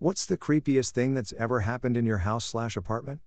What's the creepiest thing that's ever happened in your house/apartment?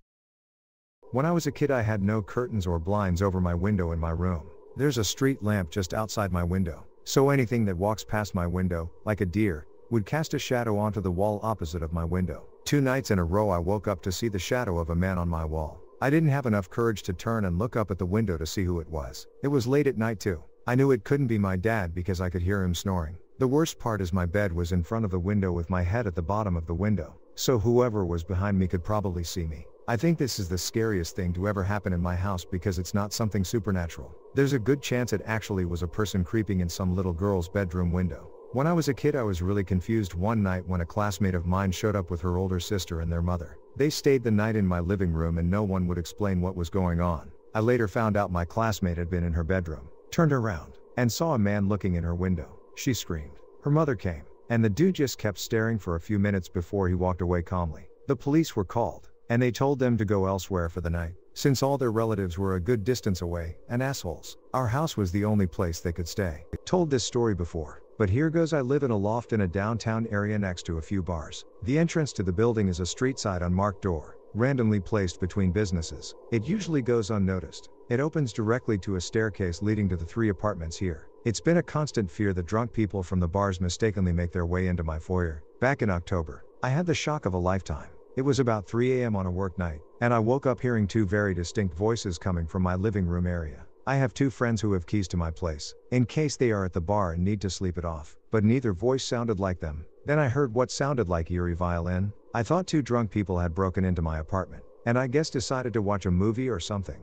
When I was a kid, I had no curtains or blinds over my window in my room. There's a street lamp just outside my window, so anything that walks past my window, like a deer, would cast a shadow onto the wall opposite of my window. 2 nights in a row I woke up to see the shadow of a man on my wall. I didn't have enough courage to turn and look up at the window to see who it was. It was late at night too. I knew it couldn't be my dad because I could hear him snoring. The worst part is my bed was in front of the window with my head at the bottom of the window, so whoever was behind me could probably see me. I think this is the scariest thing to ever happen in my house because it's not something supernatural. There's a good chance it actually was a person creeping in some little girl's bedroom window. When I was a kid, I was really confused one night when a classmate of mine showed up with her older sister and their mother. They stayed the night in my living room and no one would explain what was going on. I later found out my classmate had been in her bedroom, turned around, and saw a man looking in her window. She screamed. Her mother came, and the dude just kept staring for a few minutes before he walked away calmly. The police were called, and they told them to go elsewhere for the night, since all their relatives were a good distance away, and assholes. Our house was the only place they could stay. Told this story before, but here goes. I live in a loft in a downtown area next to a few bars. The entrance to the building is a street side unmarked door, randomly placed between businesses. It usually goes unnoticed. It opens directly to a staircase leading to the 3 apartments here. It's been a constant fear that drunk people from the bars mistakenly make their way into my foyer. Back in October, I had the shock of a lifetime. It was about 3 a.m. on a work night, and I woke up hearing 2 very distinct voices coming from my living room area. I have 2 friends who have keys to my place, in case they are at the bar and need to sleep it off, but neither voice sounded like them. Then I heard what sounded like eerie violin. I thought 2 drunk people had broken into my apartment, and I guess decided to watch a movie or something.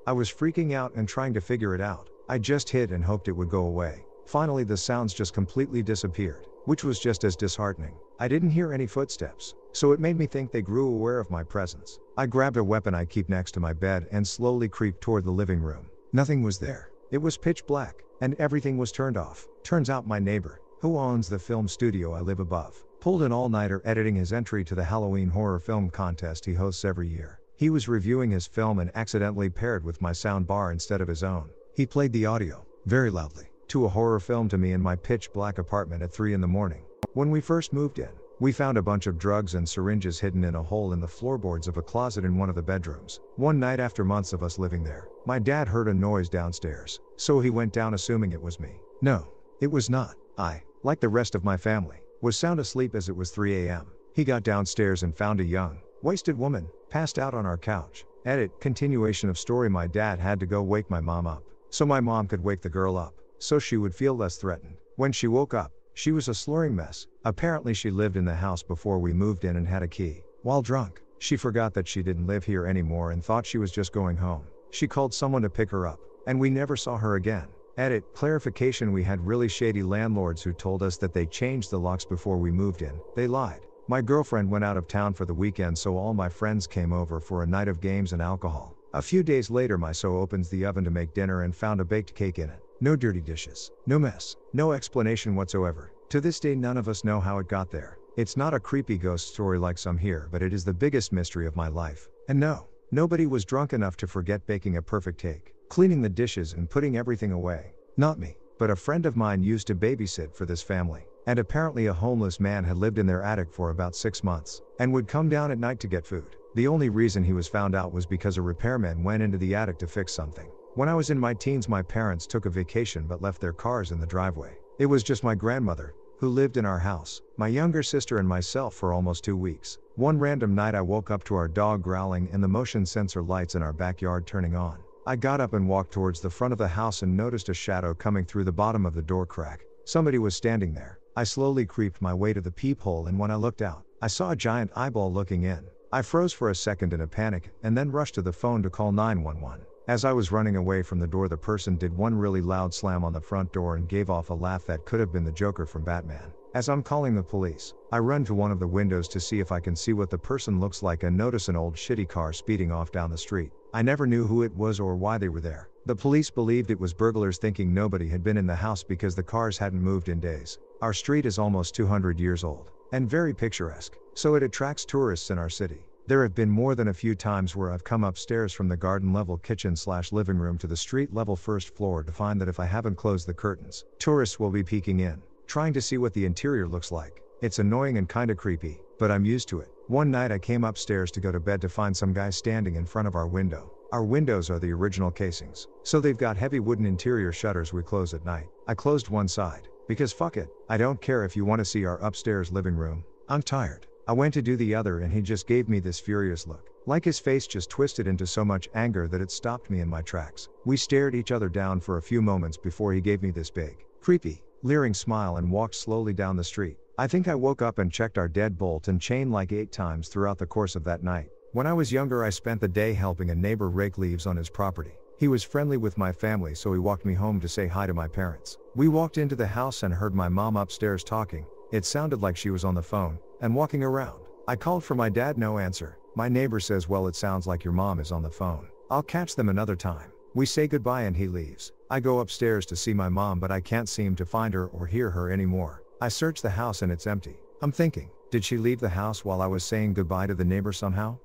I was freaking out and trying to figure it out. I just hid and hoped it would go away. Finally the sounds just completely disappeared, which was just as disheartening. I didn't hear any footsteps, so it made me think they grew aware of my presence. I grabbed a weapon I keep next to my bed and slowly creeped toward the living room. Nothing was there. It was pitch black, and everything was turned off. Turns out my neighbor, who owns the film studio I live above, pulled an all-nighter editing his entry to the Halloween horror film contest he hosts every year. He was reviewing his film and accidentally paired with my sound bar instead of his own. He played the audio, very loudly, to a horror film to me in my pitch black apartment at 3 in the morning. When we first moved in, we found a bunch of drugs and syringes hidden in a hole in the floorboards of a closet in one of the bedrooms. One night after months of us living there, my dad heard a noise downstairs, so he went down assuming it was me. No, it was not. I, like the rest of my family, was sound asleep as it was 3 a.m. He got downstairs and found a young, wasted woman, passed out on our couch. Edit, continuation of story. My dad had to go wake my mom up, so my mom could wake the girl up, so she would feel less threatened. When she woke up, she was a slurring mess. Apparently she lived in the house before we moved in and had a key. While drunk, she forgot that she didn't live here anymore and thought she was just going home. She called someone to pick her up, and we never saw her again. Edit, clarification. We had really shady landlords who told us that they changed the locks before we moved in. They lied. My girlfriend went out of town for the weekend, so all my friends came over for a night of games and alcohol. A few days later my so opens the oven to make dinner and found a baked cake in it. No dirty dishes, no mess, no explanation whatsoever. To this day none of us know how it got there. It's not a creepy ghost story like some here, but it is the biggest mystery of my life. And no, nobody was drunk enough to forget baking a perfect cake, cleaning the dishes and putting everything away. Not me, but a friend of mine used to babysit for this family. And apparently a homeless man had lived in their attic for about 6 months, and would come down at night to get food. The only reason he was found out was because a repairman went into the attic to fix something. When I was in my teens, my parents took a vacation but left their cars in the driveway. It was just my grandmother, who lived in our house, my younger sister and myself for almost 2 weeks. One random night I woke up to our dog growling and the motion sensor lights in our backyard turning on. I got up and walked towards the front of the house and noticed a shadow coming through the bottom of the door crack. Somebody was standing there. I slowly creeped my way to the peephole, and when I looked out, I saw a giant eyeball looking in. I froze for a second in a panic, and then rushed to the phone to call 911. As I was running away from the door, the person did one really loud slam on the front door and gave off a laugh that could have been the Joker from Batman. As I'm calling the police, I run to one of the windows to see if I can see what the person looks like and notice an old shitty car speeding off down the street. I never knew who it was or why they were there. The police believed it was burglars, thinking nobody had been in the house because the cars hadn't moved in days. Our street is almost 200 years old, and very picturesque, so it attracts tourists in our city. There have been more than a few times where I've come upstairs from the garden-level kitchen/living room to the street-level first floor to find that if I haven't closed the curtains, tourists will be peeking in, trying to see what the interior looks like. It's annoying and kinda creepy, but I'm used to it. One night I came upstairs to go to bed to find some guy standing in front of our window. Our windows are the original casings, so they've got heavy wooden interior shutters we close at night. I closed one side, because fuck it, I don't care if you want to see our upstairs living room. I'm tired. I went to do the other and he just gave me this furious look. Like his face just twisted into so much anger that it stopped me in my tracks. We stared each other down for a few moments before he gave me this big, creepy, leering smile and walked slowly down the street. I think I woke up and checked our deadbolt and chain like 8 times throughout the course of that night. When I was younger I spent the day helping a neighbor rake leaves on his property. He was friendly with my family so he walked me home to say hi to my parents. We walked into the house and heard my mom upstairs talking. It sounded like she was on the phone, and walking around. I called for my dad, no answer. My neighbor says, well, it sounds like your mom is on the phone. I'll catch them another time. We say goodbye and he leaves. I go upstairs to see my mom but I can't seem to find her or hear her anymore. I search the house and it's empty. I'm thinking, did she leave the house while I was saying goodbye to the neighbor somehow?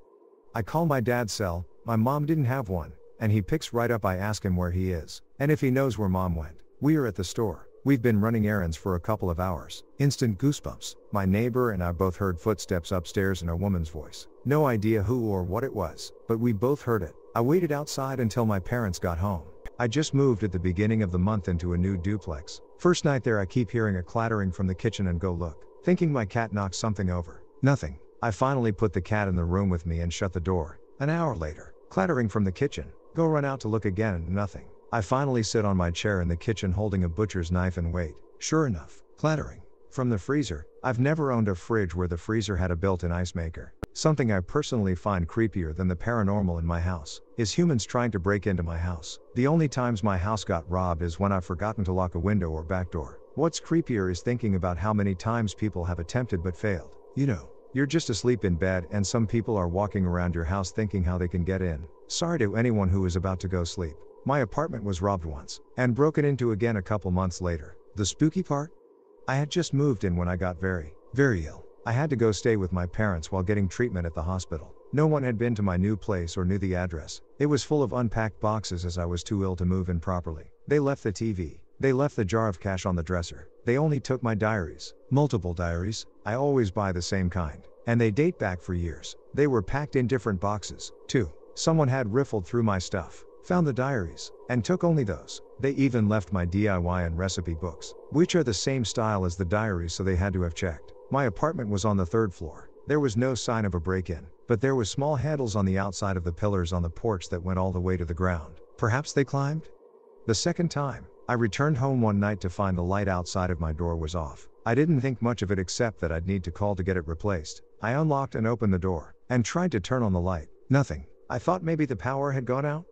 I call my dad's cell, my mom didn't have one, and he picks right up. I ask him where he is, and if he knows where mom went. We are at the store. We've been running errands for a couple of hours. Instant goosebumps. My neighbor and I both heard footsteps upstairs and a woman's voice. No idea who or what it was, but we both heard it. I waited outside until my parents got home. I just moved at the beginning of the month into a new duplex. First night there I keep hearing a clattering from the kitchen and go look, thinking my cat knocked something over. Nothing. I finally put the cat in the room with me and shut the door. An hour later, clattering from the kitchen. Go run out to look again and nothing. I finally sit on my chair in the kitchen holding a butcher's knife and wait. Sure enough, clattering. From the freezer. I've never owned a fridge where the freezer had a built-in ice maker. Something I personally find creepier than the paranormal in my house is humans trying to break into my house. The only times my house got robbed is when I've forgotten to lock a window or back door. What's creepier is thinking about how many times people have attempted but failed. You know, you're just asleep in bed and some people are walking around your house thinking how they can get in. Sorry to anyone who is about to go sleep. My apartment was robbed once, and broken into again a couple months later. The spooky part? I had just moved in when I got very ill. I had to go stay with my parents while getting treatment at the hospital. No one had been to my new place or knew the address. It was full of unpacked boxes as I was too ill to move in properly. They left the TV. They left the jar of cash on the dresser. They only took my diaries. Multiple diaries. I always buy the same kind. And they date back for years. They were packed in different boxes, too. Someone had riffled through my stuff, found the diaries, and took only those. They even left my DIY and recipe books, which are the same style as the diaries, so they had to have checked. My apartment was on the 3rd floor. There was no sign of a break-in, but there was small handles on the outside of the pillars on the porch that went all the way to the ground. Perhaps they climbed? The second time, I returned home one night to find the light outside of my door was off. I didn't think much of it except that I'd need to call to get it replaced. I unlocked and opened the door, and tried to turn on the light. Nothing. I thought maybe the power had gone out?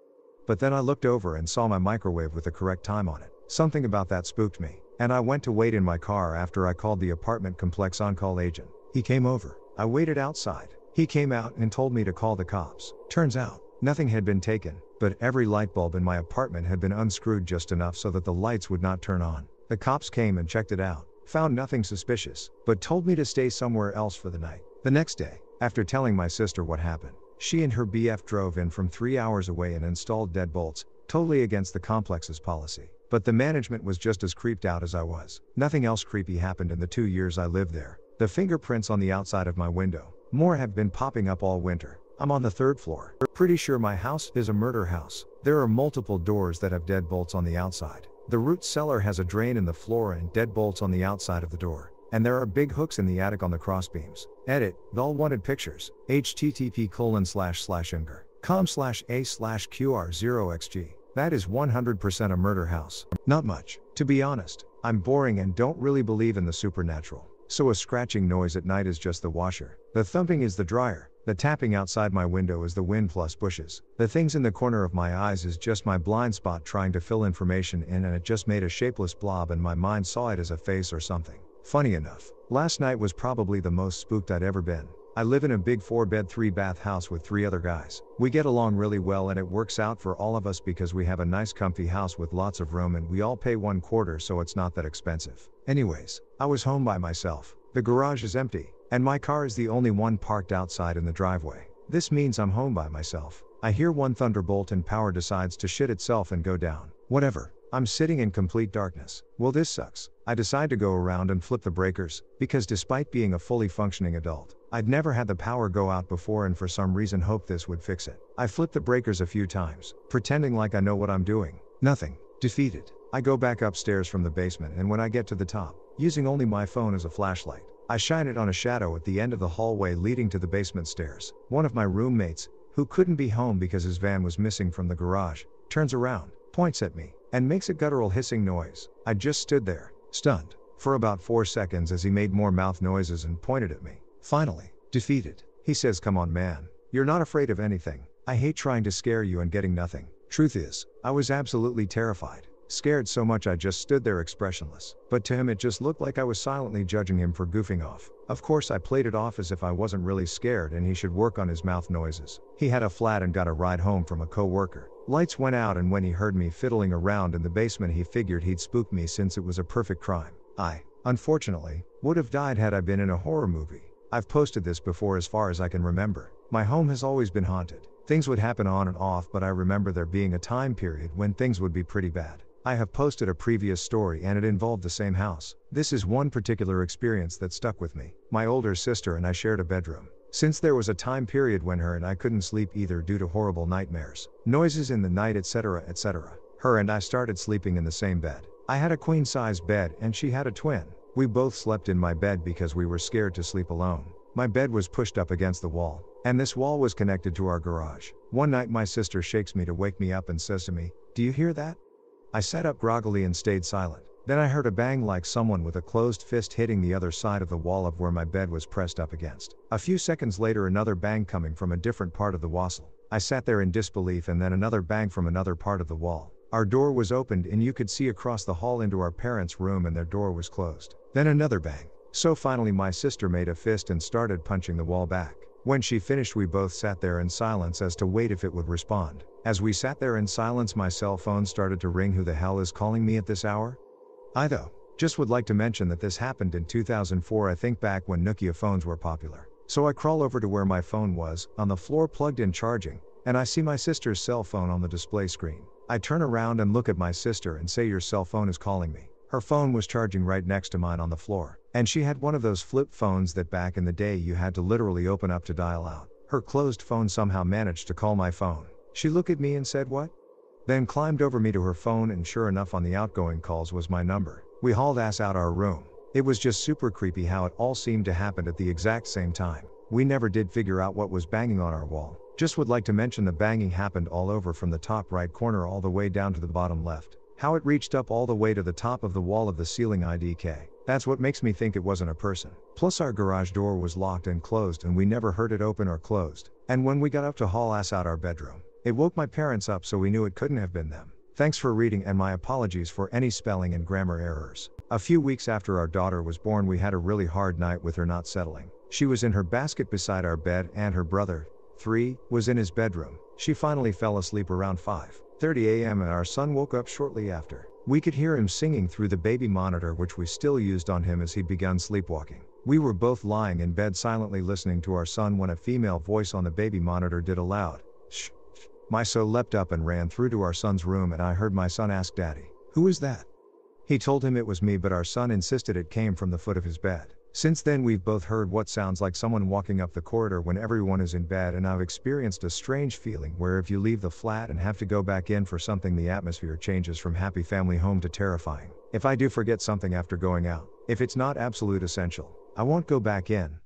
But then I looked over and saw my microwave with the correct time on it. Something about that spooked me, and I went to wait in my car after I called the apartment complex on-call agent. He came over. I waited outside. He came out and told me to call the cops. Turns out, nothing had been taken, but every light bulb in my apartment had been unscrewed just enough so that the lights would not turn on. The cops came and checked it out, found nothing suspicious, but told me to stay somewhere else for the night. The next day, after telling my sister what happened, she and her BF drove in from 3 hours away and installed deadbolts, totally against the complex's policy. But the management was just as creeped out as I was. Nothing else creepy happened in the 2 years I lived there. The fingerprints on the outside of my window. More have been popping up all winter. I'm on the 3rd floor. Pretty sure my house is a murder house. There are multiple doors that have deadbolts on the outside. The root cellar has a drain in the floor and deadbolts on the outside of the door. And there are big hooks in the attic on the crossbeams. Edit, the all wanted pictures. http://com/a/q/r0xg. That is 100% a murder house. Not much. To be honest, I'm boring and don't really believe in the supernatural. So a scratching noise at night is just the washer. The thumping is the dryer. The tapping outside my window is the wind plus bushes. The things in the corner of my eyes is just my blind spot trying to fill information in, and it just made a shapeless blob and my mind saw it as a face or something. Funny enough, last night was probably the most spooked I'd ever been. I live in a big 4-bed 3-bath house with 3 other guys. We get along really well and it works out for all of us because we have a nice comfy house with lots of room and we all pay 1/4, so it's not that expensive. Anyways, I was home by myself. The garage is empty, and my car is the only one parked outside in the driveway. This means I'm home by myself. I hear one thunderbolt and power decides to shit itself and go down. Whatever. I'm sitting in complete darkness. Well, this sucks. I decide to go around and flip the breakers, because despite being a fully functioning adult, I'd never had the power go out before and for some reason hoped this would fix it. I flip the breakers a few times, pretending like I know what I'm doing. Nothing. Defeated. I go back upstairs from the basement, and when I get to the top, using only my phone as a flashlight, I shine it on a shadow at the end of the hallway leading to the basement stairs. One of my roommates, who couldn't be home because his van was missing from the garage, turns around, points at me, and makes a guttural hissing noise. I just stood there, stunned, for about 4 seconds as he made more mouth noises and pointed at me. Finally, defeated, he says, "Come on, man. You're not afraid of anything. I hate trying to scare you and getting nothing." Truth is, I was absolutely terrified. Scared so much I just stood there expressionless. But to him it just looked like I was silently judging him for goofing off. Of course I played it off as if I wasn't really scared and he should work on his mouth noises. He had a flat and got a ride home from a co-worker. Lights went out, and when he heard me fiddling around in the basement he figured he'd spook me since it was a perfect crime. I, unfortunately, would have died had I been in a horror movie. I've posted this before as far as I can remember. My home has always been haunted. Things would happen on and off, but I remember there being a time period when things would be pretty bad. I have posted a previous story and it involved the same house. This is one particular experience that stuck with me. My older sister and I shared a bedroom. Since there was a time period when her and I couldn't sleep either due to horrible nightmares, noises in the night, etc., etc., her and I started sleeping in the same bed. I had a queen-size bed and she had a twin. We both slept in my bed because we were scared to sleep alone. My bed was pushed up against the wall, and this wall was connected to our garage. One night my sister shakes me to wake me up and says to me, "Do you hear that?" I sat up groggily and stayed silent. Then I heard a bang like someone with a closed fist hitting the other side of the wall of where my bed was pressed up against. A few seconds later another bang coming from a different part of the wassail. I sat there in disbelief, and then another bang from another part of the wall. Our door was opened and you could see across the hall into our parents' room, and their door was closed. Then another bang. So finally my sister made a fist and started punching the wall back. When she finished we both sat there in silence as to wait if it would respond. As we sat there in silence my cell phone started to ring. Who the hell is calling me at this hour? I though just would like to mention that this happened in 2004, I think, back when Nokia phones were popular. So I crawl over to where my phone was, on the floor plugged in charging, and I see my sister's cell phone on the display screen. I turn around and look at my sister and say, "Your cell phone is calling me." Her phone was charging right next to mine on the floor, and she had one of those flip phones that back in the day you had to literally open up to dial out. Her closed phone somehow managed to call my phone. She looked at me and said, "What?" Then climbed over me to her phone, and sure enough on the outgoing calls was my number. We hauled ass out our room. It was just super creepy how it all seemed to happen at the exact same time. We never did figure out what was banging on our wall. Just would like to mention the banging happened all over from the top right corner all the way down to the bottom left. How it reached up all the way to the top of the wall of the ceiling IDK. That's what makes me think it wasn't a person. Plus our garage door was locked and closed and we never heard it open or closed. And when we got up to haul ass out our bedroom, it woke my parents up, so we knew it couldn't have been them. Thanks for reading, and my apologies for any spelling and grammar errors. A few weeks after our daughter was born we had a really hard night with her not settling. She was in her basket beside our bed and her brother, 3, was in his bedroom. She finally fell asleep around 5:30 a.m. and our son woke up shortly after. We could hear him singing through the baby monitor, which we still used on him as he'd begun sleepwalking. We were both lying in bed silently listening to our son when a female voice on the baby monitor did a loud shh. My son leapt up and ran through to our son's room, and I heard my son ask, "Daddy, who is that?" He told him it was me, but our son insisted it came from the foot of his bed. Since then we've both heard what sounds like someone walking up the corridor when everyone is in bed, and I've experienced a strange feeling where if you leave the flat and have to go back in for something, the atmosphere changes from happy family home to terrifying. If I do forget something after going out, if it's not absolute essential, I won't go back in.